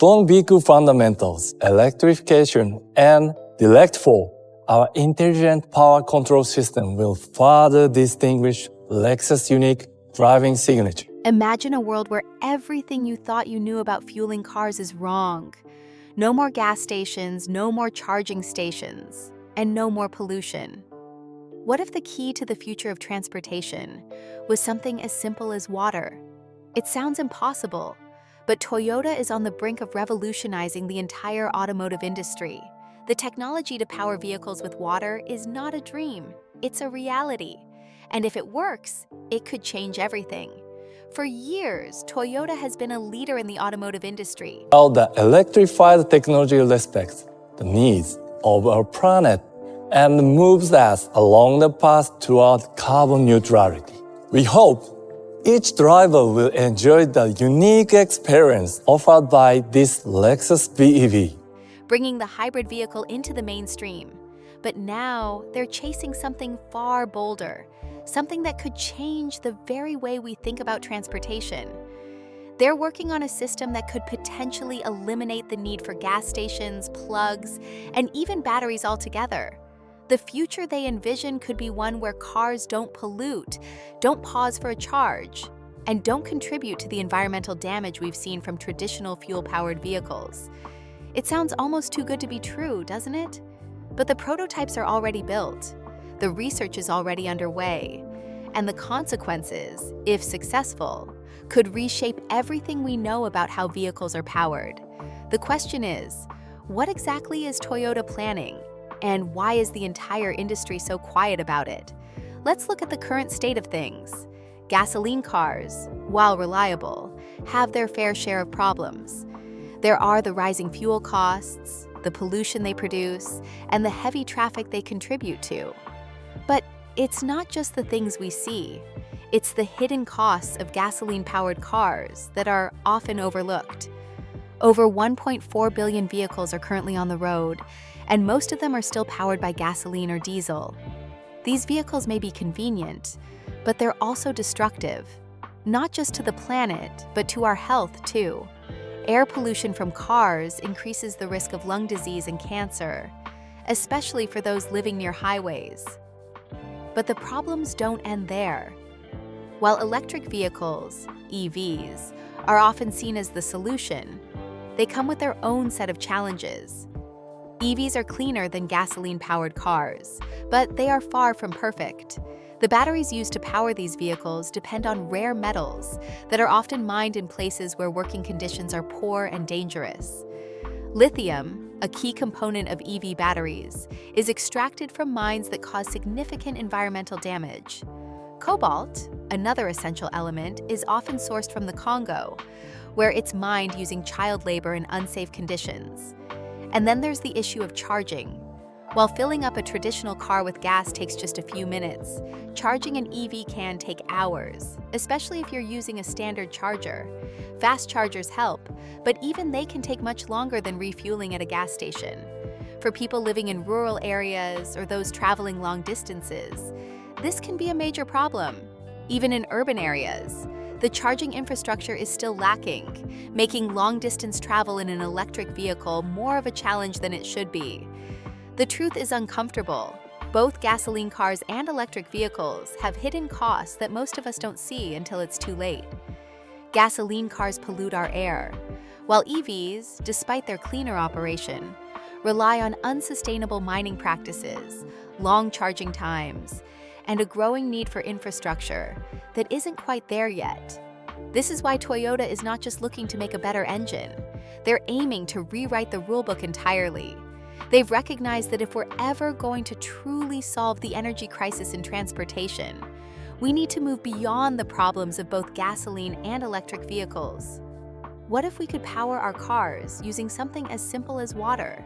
strong vehicle fundamentals, electrification, and Direct4, our intelligent power control system, will further distinguish Lexus' unique driving signature. Imagine a world where everything you thought you knew about fueling cars is wrong. No more gas stations, no more charging stations, and no more pollution. What if the key to the future of transportation was something as simple as water? It sounds impossible, but Toyota is on the brink of revolutionizing the entire automotive industry. The technology to power vehicles with water is not a dream, it's a reality. And if it works, it could change everything. For years, Toyota has been a leader in the automotive industry. While the electrified technology respects the needs of our planet and moves us along the path toward carbon neutrality, we hope each driver will enjoy the unique experience offered by this Lexus BEV, bringing the hybrid vehicle into the mainstream. But now, they're chasing something far bolder, something that could change the very way we think about transportation. They're working on a system that could potentially eliminate the need for gas stations, plugs, and even batteries altogether. The future they envision could be one where cars don't pollute, don't pause for a charge, and don't contribute to the environmental damage we've seen from traditional fuel-powered vehicles. It sounds almost too good to be true, doesn't it? But the prototypes are already built. The research is already underway, and the consequences, if successful, could reshape everything we know about how vehicles are powered. The question is, what exactly is Toyota planning, and why is the entire industry so quiet about it? Let's look at the current state of things. Gasoline cars, while reliable, have their fair share of problems. There are the rising fuel costs, the pollution they produce, and the heavy traffic they contribute to. But it's not just the things we see. It's the hidden costs of gasoline-powered cars that are often overlooked. Over 1.4 billion vehicles are currently on the road, and most of them are still powered by gasoline or diesel. These vehicles may be convenient, but they're also destructive, not just to the planet, but to our health too. Air pollution from cars increases the risk of lung disease and cancer, especially for those living near highways. But the problems don't end there. While electric vehicles, EVs, are often seen as the solution, they come with their own set of challenges. EVs are cleaner than gasoline-powered cars, but they are far from perfect. The batteries used to power these vehicles depend on rare metals that are often mined in places where working conditions are poor and dangerous. Lithium, a key component of EV batteries, is extracted from mines that cause significant environmental damage. Cobalt, another essential element, is often sourced from the Congo, where it's mined using child labor in unsafe conditions. And then there's the issue of charging. While filling up a traditional car with gas takes just a few minutes, charging an EV can take hours, especially if you're using a standard charger. Fast chargers help, but even they can take much longer than refueling at a gas station. For people living in rural areas or those traveling long distances, this can be a major problem. Even in urban areas, the charging infrastructure is still lacking, making long-distance travel in an electric vehicle more of a challenge than it should be. The truth is uncomfortable. Both gasoline cars and electric vehicles have hidden costs that most of us don't see until it's too late. Gasoline cars pollute our air, while EVs, despite their cleaner operation, rely on unsustainable mining practices, long charging times, and a growing need for infrastructure that isn't quite there yet. This is why Toyota is not just looking to make a better engine. They're aiming to rewrite the rulebook entirely. They've recognized that if we're ever going to truly solve the energy crisis in transportation, we need to move beyond the problems of both gasoline and electric vehicles. What if we could power our cars using something as simple as water?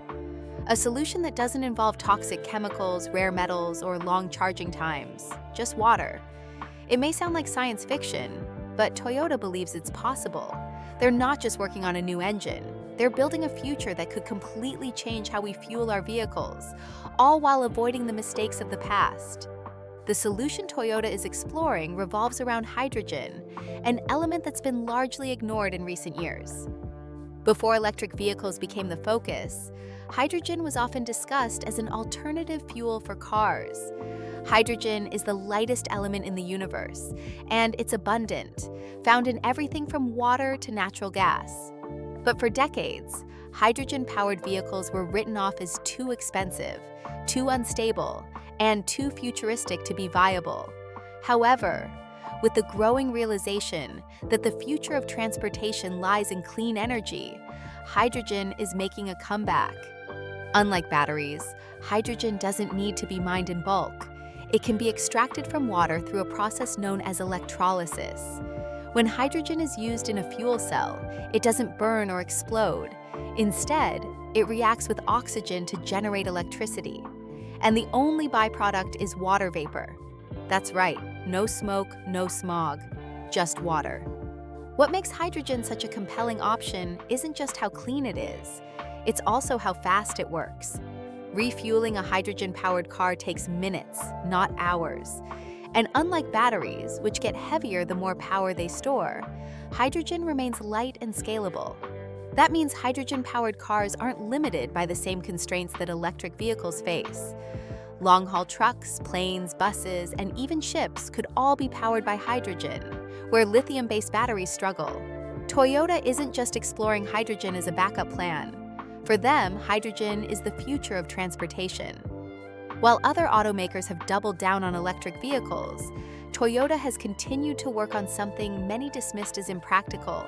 A solution that doesn't involve toxic chemicals, rare metals, or long charging times, just water. It may sound like science fiction, but Toyota believes it's possible. They're not just working on a new engine. They're building a future that could completely change how we fuel our vehicles, all while avoiding the mistakes of the past. The solution Toyota is exploring revolves around hydrogen, an element that's been largely ignored in recent years. Before electric vehicles became the focus, hydrogen was often discussed as an alternative fuel for cars. Hydrogen is the lightest element in the universe, and it's abundant, found in everything from water to natural gas. But for decades, hydrogen-powered vehicles were written off as too expensive, too unstable, and too futuristic to be viable. However, with the growing realization that the future of transportation lies in clean energy, hydrogen is making a comeback. Unlike batteries, hydrogen doesn't need to be mined in bulk. It can be extracted from water through a process known as electrolysis. When hydrogen is used in a fuel cell, it doesn't burn or explode. Instead, it reacts with oxygen to generate electricity. And the only byproduct is water vapor. That's right, no smoke, no smog, just water. What makes hydrogen such a compelling option isn't just how clean it is, it's also how fast it works. Refueling a hydrogen-powered car takes minutes, not hours. And unlike batteries, which get heavier the more power they store, hydrogen remains light and scalable. That means hydrogen-powered cars aren't limited by the same constraints that electric vehicles face. Long-haul trucks, planes, buses, and even ships could all be powered by hydrogen, where lithium-based batteries struggle. Toyota isn't just exploring hydrogen as a backup plan. For them, hydrogen is the future of transportation. While other automakers have doubled down on electric vehicles, Toyota has continued to work on something many dismissed as impractical.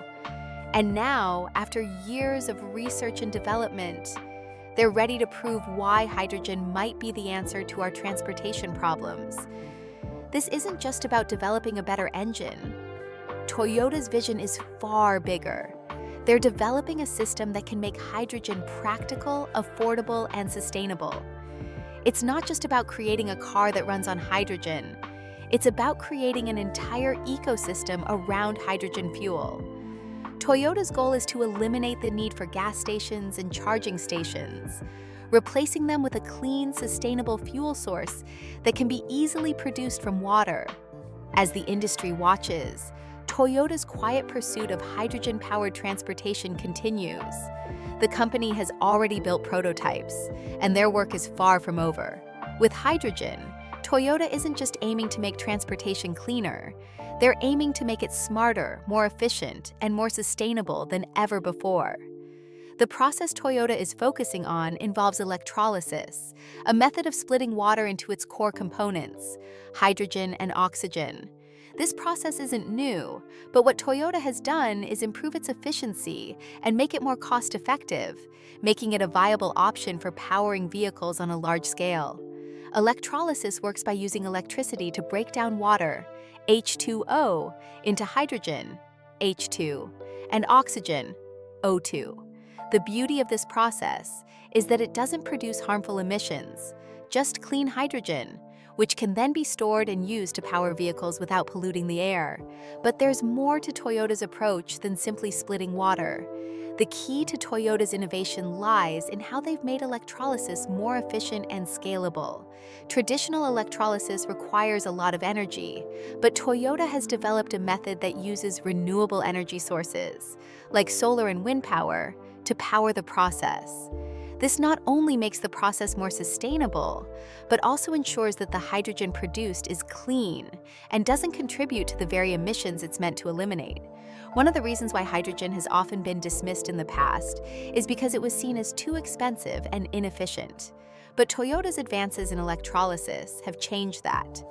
And now, after years of research and development, they're ready to prove why hydrogen might be the answer to our transportation problems. This isn't just about developing a better engine. Toyota's vision is far bigger. They're developing a system that can make hydrogen practical, affordable, and sustainable. It's not just about creating a car that runs on hydrogen. It's about creating an entire ecosystem around hydrogen fuel. Toyota's goal is to eliminate the need for gas stations and charging stations, replacing them with a clean, sustainable fuel source that can be easily produced from water. As the industry watches, Toyota's quiet pursuit of hydrogen-powered transportation continues. The company has already built prototypes, and their work is far from over. With hydrogen, Toyota isn't just aiming to make transportation cleaner. They're aiming to make it smarter, more efficient, and more sustainable than ever before. The process Toyota is focusing on involves electrolysis, a method of splitting water into its core components, hydrogen and oxygen. This process isn't new, but what Toyota has done is improve its efficiency and make it more cost-effective, making it a viable option for powering vehicles on a large scale. Electrolysis works by using electricity to break down water, H2O, into hydrogen, H2, and oxygen, O2. The beauty of this process is that it doesn't produce harmful emissions, just clean hydrogen, which can then be stored and used to power vehicles without polluting the air. But there's more to Toyota's approach than simply splitting water. The key to Toyota's innovation lies in how they've made electrolysis more efficient and scalable. Traditional electrolysis requires a lot of energy, but Toyota has developed a method that uses renewable energy sources, like solar and wind power, to power the process. This not only makes the process more sustainable, but also ensures that the hydrogen produced is clean and doesn't contribute to the very emissions it's meant to eliminate. One of the reasons why hydrogen has often been dismissed in the past is because it was seen as too expensive and inefficient. But Toyota's advances in electrolysis have changed that.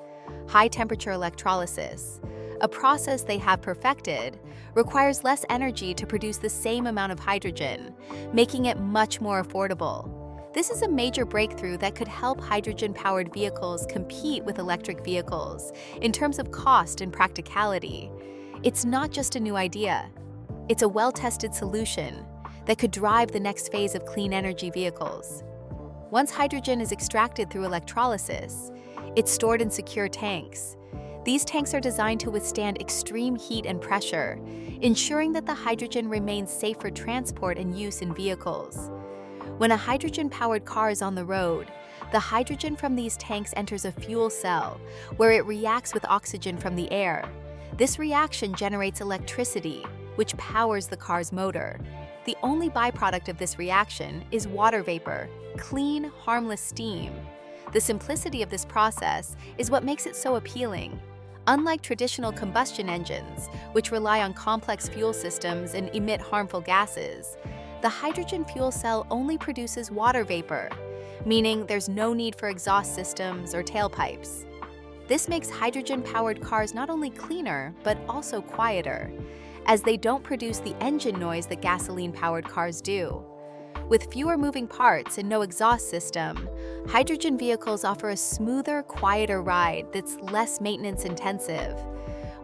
High-temperature electrolysis, a process they have perfected, requires less energy to produce the same amount of hydrogen, making it much more affordable. This is a major breakthrough that could help hydrogen-powered vehicles compete with electric vehicles in terms of cost and practicality. It's not just a new idea. It's a well-tested solution that could drive the next phase of clean energy vehicles. Once hydrogen is extracted through electrolysis, it's stored in secure tanks. These tanks are designed to withstand extreme heat and pressure, ensuring that the hydrogen remains safe for transport and use in vehicles. When a hydrogen-powered car is on the road, the hydrogen from these tanks enters a fuel cell, where it reacts with oxygen from the air. This reaction generates electricity, which powers the car's motor. the only byproduct of this reaction is water vapor, clean, harmless steam. The simplicity of this process is what makes it so appealing. Unlike traditional combustion engines, which rely on complex fuel systems and emit harmful gases, the hydrogen fuel cell only produces water vapor, meaning there's no need for exhaust systems or tailpipes. This makes hydrogen-powered cars not only cleaner, but also quieter, as they don't produce the engine noise that gasoline-powered cars do. With fewer moving parts and no exhaust system, hydrogen vehicles offer a smoother, quieter ride that's less maintenance-intensive.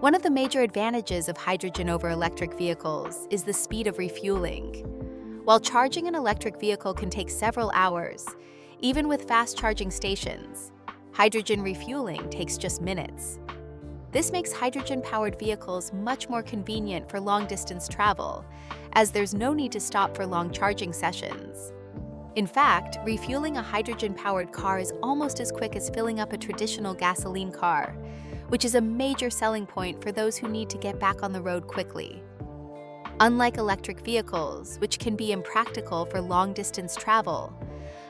One of the major advantages of hydrogen over electric vehicles is the speed of refueling. While charging an electric vehicle can take several hours, even with fast-charging stations, hydrogen refueling takes just minutes. This makes hydrogen-powered vehicles much more convenient for long-distance travel, as there's no need to stop for long charging sessions. In fact, refueling a hydrogen-powered car is almost as quick as filling up a traditional gasoline car, which is a major selling point for those who need to get back on the road quickly. Unlike electric vehicles, which can be impractical for long-distance travel,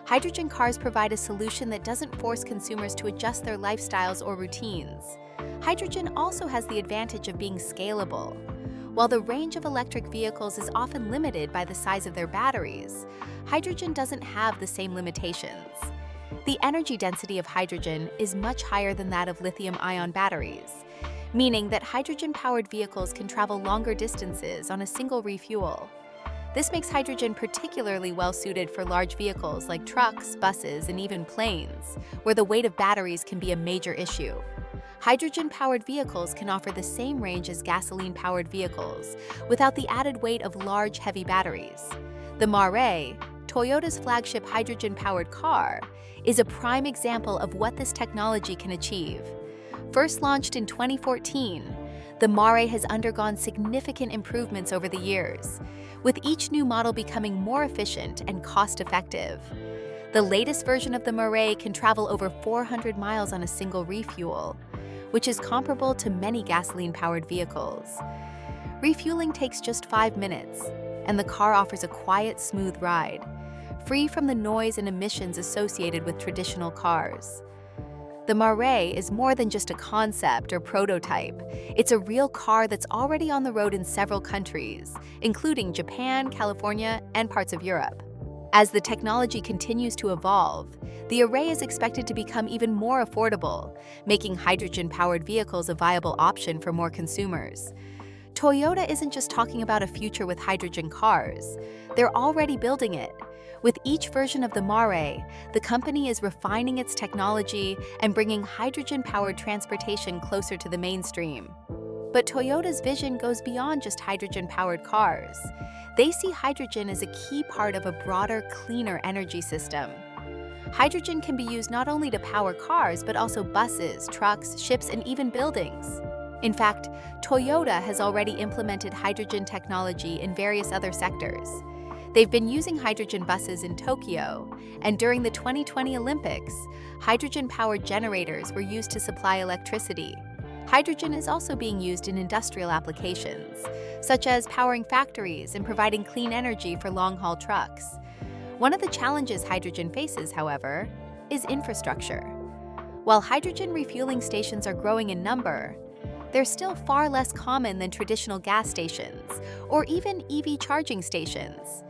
hydrogen cars provide a solution that doesn't force consumers to adjust their lifestyles or routines. Hydrogen also has the advantage of being scalable. While the range of electric vehicles is often limited by the size of their batteries, hydrogen doesn't have the same limitations. The energy density of hydrogen is much higher than that of lithium-ion batteries, meaning that hydrogen-powered vehicles can travel longer distances on a single refuel. This makes hydrogen particularly well-suited for large vehicles like trucks, buses, and even planes, where the weight of batteries can be a major issue. Hydrogen-powered vehicles can offer the same range as gasoline-powered vehicles without the added weight of large, heavy batteries. The Maré, Toyota's flagship hydrogen-powered car, is a prime example of what this technology can achieve. First launched in 2014, the Maré has undergone significant improvements over the years, with each new model becoming more efficient and cost-effective. The latest version of the Maré can travel over 400 miles on a single refuel, which is comparable to many gasoline-powered vehicles. Refueling takes just 5 minutes, and the car offers a quiet, smooth ride, free from the noise and emissions associated with traditional cars. The Maré is more than just a concept or prototype. It's a real car that's already on the road in several countries, including Japan, California, and parts of Europe. As the technology continues to evolve, the Array is expected to become even more affordable, making hydrogen-powered vehicles a viable option for more consumers. Toyota isn't just talking about a future with hydrogen cars. They're already building it. With each version of the Maré, the company is refining its technology and bringing hydrogen-powered transportation closer to the mainstream. But Toyota's vision goes beyond just hydrogen-powered cars. They see hydrogen as a key part of a broader, cleaner energy system. Hydrogen can be used not only to power cars, but also buses, trucks, ships, and even buildings. In fact, Toyota has already implemented hydrogen technology in various other sectors. They've been using hydrogen buses in Tokyo, and during the 2020 Olympics, hydrogen-powered generators were used to supply electricity. Hydrogen is also being used in industrial applications, such as powering factories and providing clean energy for long-haul trucks. One of the challenges hydrogen faces, however, is infrastructure. While hydrogen refueling stations are growing in number, they're still far less common than traditional gas stations or even EV charging stations.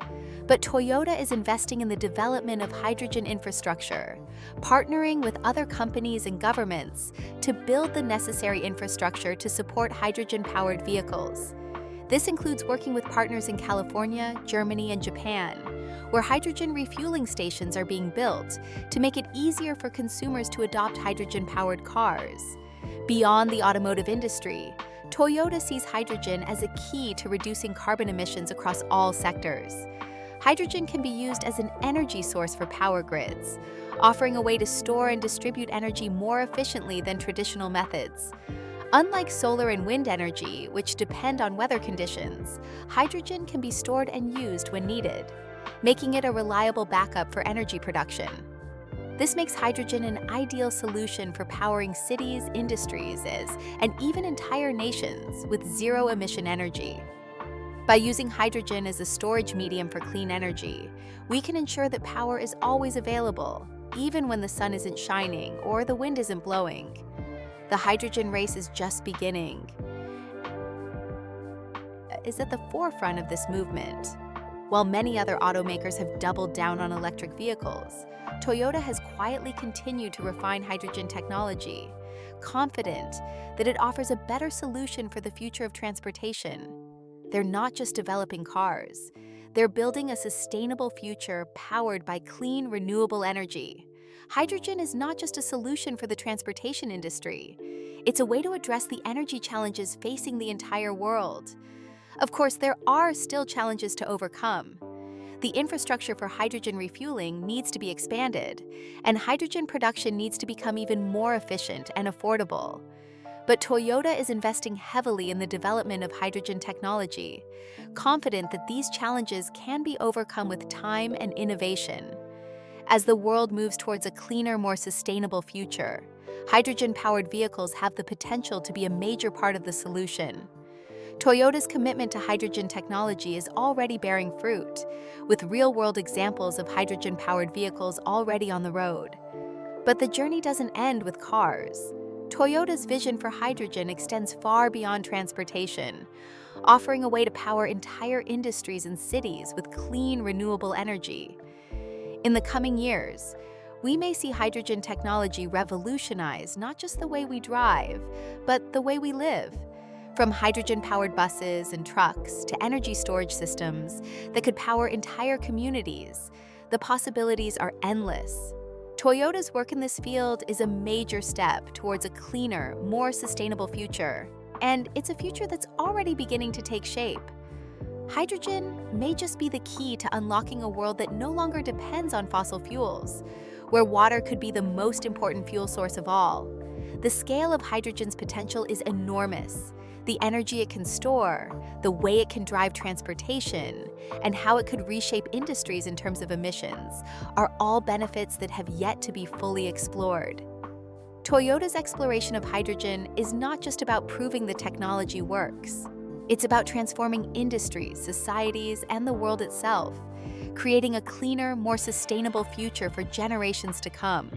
But Toyota is investing in the development of hydrogen infrastructure, partnering with other companies and governments to build the necessary infrastructure to support hydrogen-powered vehicles. This includes working with partners in California, Germany, and Japan, where hydrogen refueling stations are being built to make it easier for consumers to adopt hydrogen-powered cars. Beyond the automotive industry, Toyota sees hydrogen as a key to reducing carbon emissions across all sectors. Hydrogen can be used as an energy source for power grids, offering a way to store and distribute energy more efficiently than traditional methods. Unlike solar and wind energy, which depend on weather conditions, hydrogen can be stored and used when needed, making it a reliable backup for energy production. This makes hydrogen an ideal solution for powering cities, industries, and even entire nations with zero-emission energy. By using hydrogen as a storage medium for clean energy, we can ensure that power is always available, even when the sun isn't shining or the wind isn't blowing. The hydrogen race is just beginning. Is at the forefront of this movement. While many other automakers have doubled down on electric vehicles, Toyota has quietly continued to refine hydrogen technology, confident that it offers a better solution for the future of transportation. They're not just developing cars, they're building a sustainable future powered by clean, renewable energy. Hydrogen is not just a solution for the transportation industry, it's a way to address the energy challenges facing the entire world. Of course, there are still challenges to overcome. The infrastructure for hydrogen refueling needs to be expanded, and hydrogen production needs to become even more efficient and affordable. But Toyota is investing heavily in the development of hydrogen technology, confident that these challenges can be overcome with time and innovation. As the world moves towards a cleaner, more sustainable future, hydrogen-powered vehicles have the potential to be a major part of the solution. Toyota's commitment to hydrogen technology is already bearing fruit, with real-world examples of hydrogen-powered vehicles already on the road. But the journey doesn't end with cars. Toyota's vision for hydrogen extends far beyond transportation, offering a way to power entire industries and cities with clean, renewable energy. In the coming years, we may see hydrogen technology revolutionize not just the way we drive, but the way we live. From hydrogen-powered buses and trucks to energy storage systems that could power entire communities, the possibilities are endless. Toyota's work in this field is a major step towards a cleaner, more sustainable future, and it's a future that's already beginning to take shape. Hydrogen may just be the key to unlocking a world that no longer depends on fossil fuels, where water could be the most important fuel source of all. The scale of hydrogen's potential is enormous. The energy it can store, the way it can drive transportation, and how it could reshape industries in terms of emissions are all benefits that have yet to be fully explored. Toyota's exploration of hydrogen is not just about proving the technology works. It's about transforming industries, societies, and the world itself, creating a cleaner, more sustainable future for generations to come.